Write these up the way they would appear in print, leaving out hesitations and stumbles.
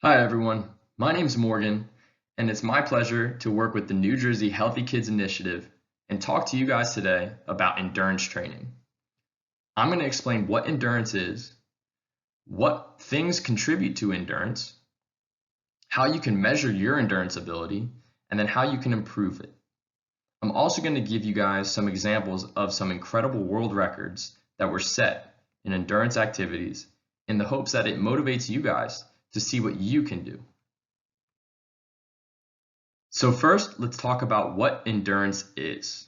Hi everyone, my name's Morgan, and it's my pleasure to work with the New Jersey Healthy Kids Initiative and talk to you guys today about endurance training. I'm going to explain what endurance is, what things contribute to endurance, how you can measure your endurance ability, and then how you can improve it. I'm also going to give you guys some examples of some incredible world records that were set in endurance activities in the hopes that it motivates you guys to see what you can do. So first, let's talk about what endurance is.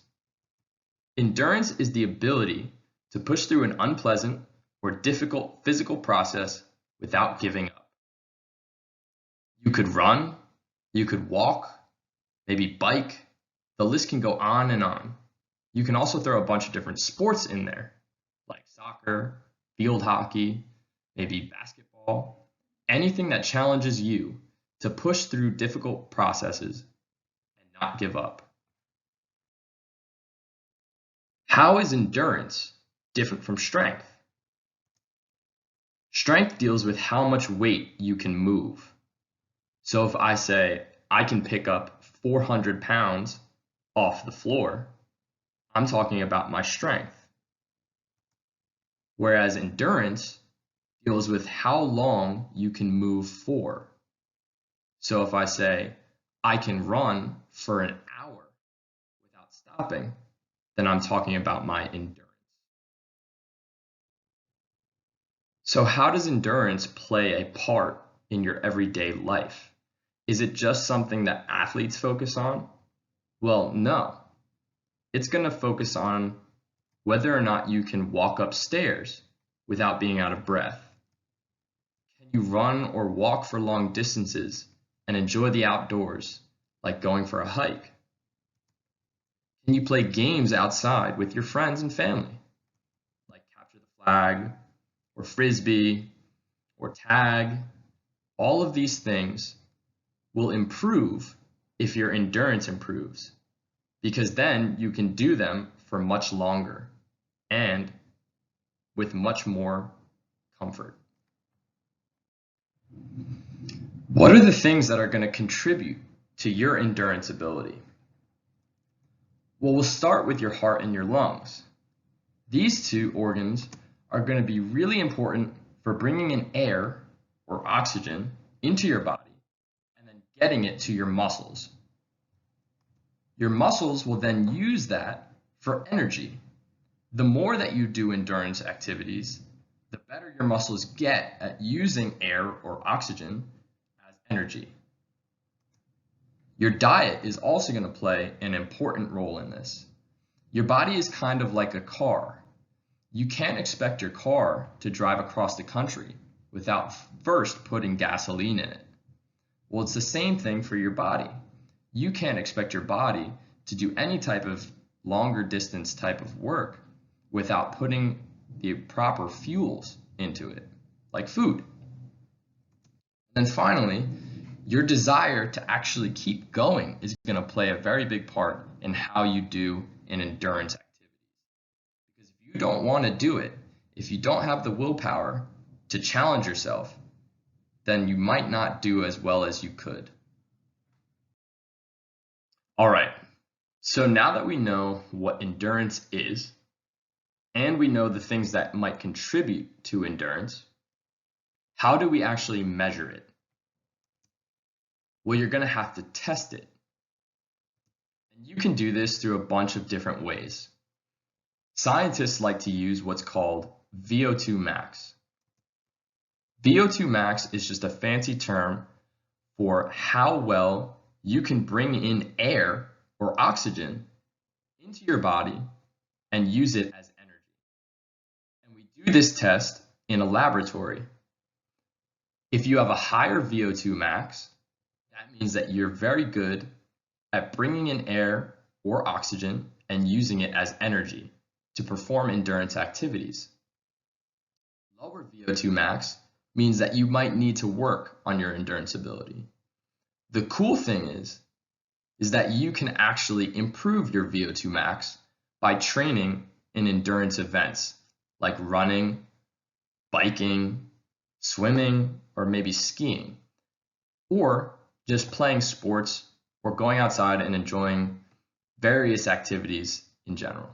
Endurance is the ability to push through an unpleasant or difficult physical process without giving up. You could run, you could walk, maybe bike. The list can go on and on. You can also throw a bunch of different sports in there, like soccer, field hockey, maybe basketball, anything that challenges you to push through difficult processes and not give up. How is endurance different from strength? Strength deals with how much weight you can move. So if I say I can pick up 400 pounds off the floor, I'm talking about my strength. Whereas endurance deals with how long you can move for. So if I say I can run for an hour without stopping, then I'm talking about my endurance. So how does endurance play a part in your everyday life? Is it just something that athletes focus on? Well, no. It's going to focus on whether or not you can walk upstairs without being out of breath. Can you run or walk for long distances and enjoy the outdoors, like going for a hike? Can you play games outside with your friends and family, like capture the flag, or frisbee, or tag? All of these things will improve if your endurance improves, because then you can do them for much longer and with much more comfort. What are the things that are going to contribute to your endurance ability? Well, we'll start with your heart and your lungs. These two organs are going to be really important for bringing in air or oxygen into your body and then getting it to your muscles. Your muscles will then use that for energy. The more that you do endurance activities, the better your muscles get at using air or oxygen as energy. Your diet is also going to play an important role in this. Your body is kind of like a car. You can't expect your car to drive across the country without first putting gasoline in it. Well, it's the same thing for your body. You can't expect your body to do any type of longer distance type of work without putting the proper fuels into it, like food. And finally, your desire to actually keep going is going to play a very big part in how you do an endurance activity. Because if you don't want to do it, if you don't have the willpower to challenge yourself, then you might not do as well as you could. All right, so now that we know what endurance is, and we know the things that might contribute to endurance, how do we actually measure it? Well, you're going to have to test it. And you can do this through a bunch of different ways. Scientists like to use what's called VO2 max. VO2 max is just a fancy term for how well you can bring in air or oxygen into your body and use it as energy. And we do this test in a laboratory. If you have a higher VO2 max, that means that you're very good at bringing in air or oxygen and using it as energy to perform endurance activities. Lower VO2 max means that you might need to work on your endurance ability. The cool thing is that you can actually improve your VO2 max by training in endurance events like running, biking, swimming, or maybe skiing. or just playing sports or going outside and enjoying various activities in general.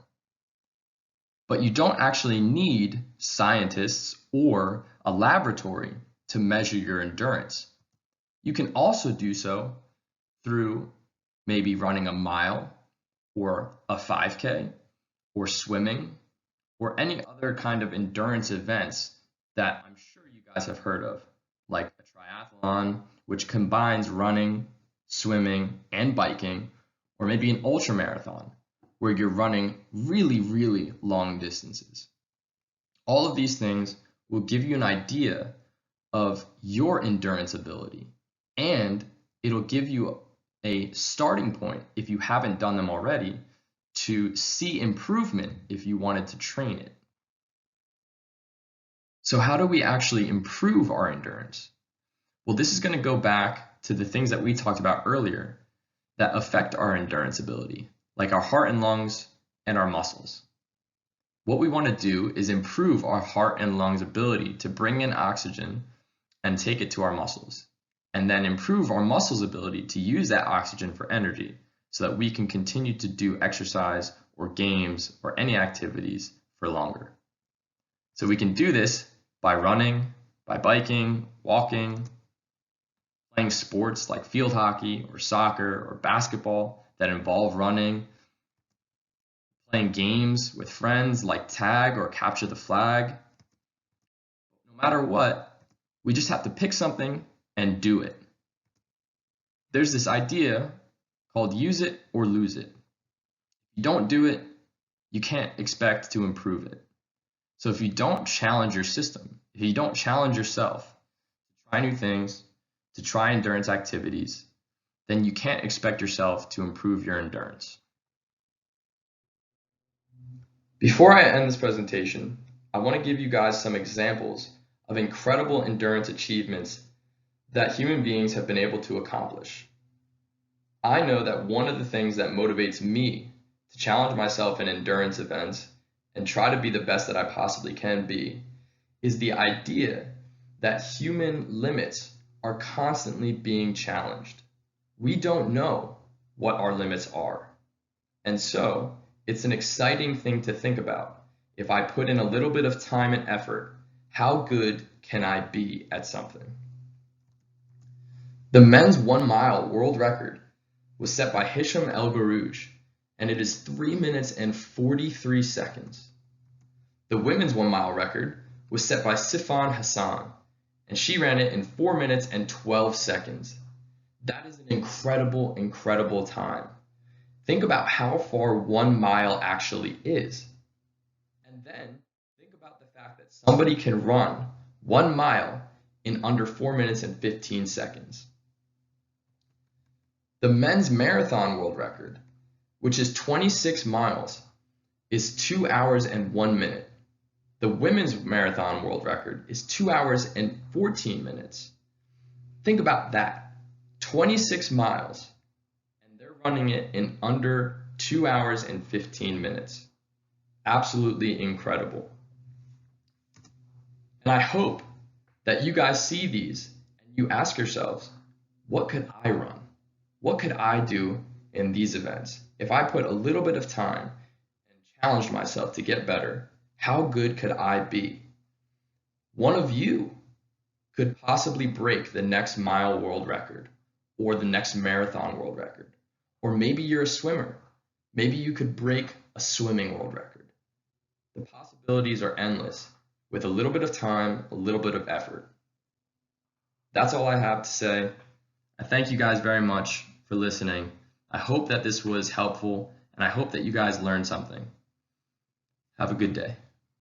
But you don't actually need scientists or a laboratory to measure your endurance. You can also do so through maybe running a mile or a 5K or swimming or any other kind of endurance events that I'm sure you guys have heard of, like a triathlon, which combines running, swimming, and biking, or maybe an ultra marathon, where you're running really, really long distances. All of these things will give you an idea of your endurance ability, and it'll give you a starting point, if you haven't done them already, to see improvement if you wanted to train it. So how do we actually improve our endurance? Well, this is going to go back to the things that we talked about earlier that affect our endurance ability, like our heart and lungs and our muscles. What we want to do is improve our heart and lungs ability to bring in oxygen and take it to our muscles, and then improve our muscles' ability to use that oxygen for energy so that we can continue to do exercise or games or any activities for longer. So we can do this by running, by biking, walking, playing sports like field hockey or soccer or basketball that involve running, playing games with friends like tag or capture the flag. No matter what, we just have to pick something and do it. There's this idea called use it or lose it. If you don't do it, you can't expect to improve it. So if you don't challenge your system, if you don't challenge yourself to try new things, to try endurance activities, then you can't expect yourself to improve your endurance. Before I end this presentation, I want to give you guys some examples of incredible endurance achievements that human beings have been able to accomplish. I know that one of the things that motivates me to challenge myself in endurance events and try to be the best that I possibly can be is the idea that human limits are constantly being challenged. We don't know what our limits are. And so it's an exciting thing to think about. If I put in a little bit of time and effort, how good can I be at something? The men's 1 mile world record was set by Hisham El Guerrouj, and it is 3 minutes and 43 seconds. The women's 1 mile record was set by Sifan Hassan, and she ran it in 4 minutes and 12 seconds. That is an incredible, incredible time. Think about how far 1 mile actually is. And then think about the fact that somebody can run 1 mile in under 4 minutes and 15 seconds. The men's marathon world record, which is 26 miles, is 2 hours and 1 minute. The women's marathon world record is 2 hours and 14 minutes. Think about that. 26 miles, and they're running it in under 2 hours and 15 minutes. Absolutely incredible. And I hope that you guys see these and you ask yourselves, what could I run? What could I do in these events? If I put a little bit of time and challenged myself to get better, how good could I be? One of you could possibly break the next mile world record or the next marathon world record. Or maybe you're a swimmer. Maybe you could break a swimming world record. The possibilities are endless with a little bit of time, a little bit of effort. That's all I have to say. I thank you guys very much for listening. I hope that this was helpful, and I hope that you guys learned something. Have a good day.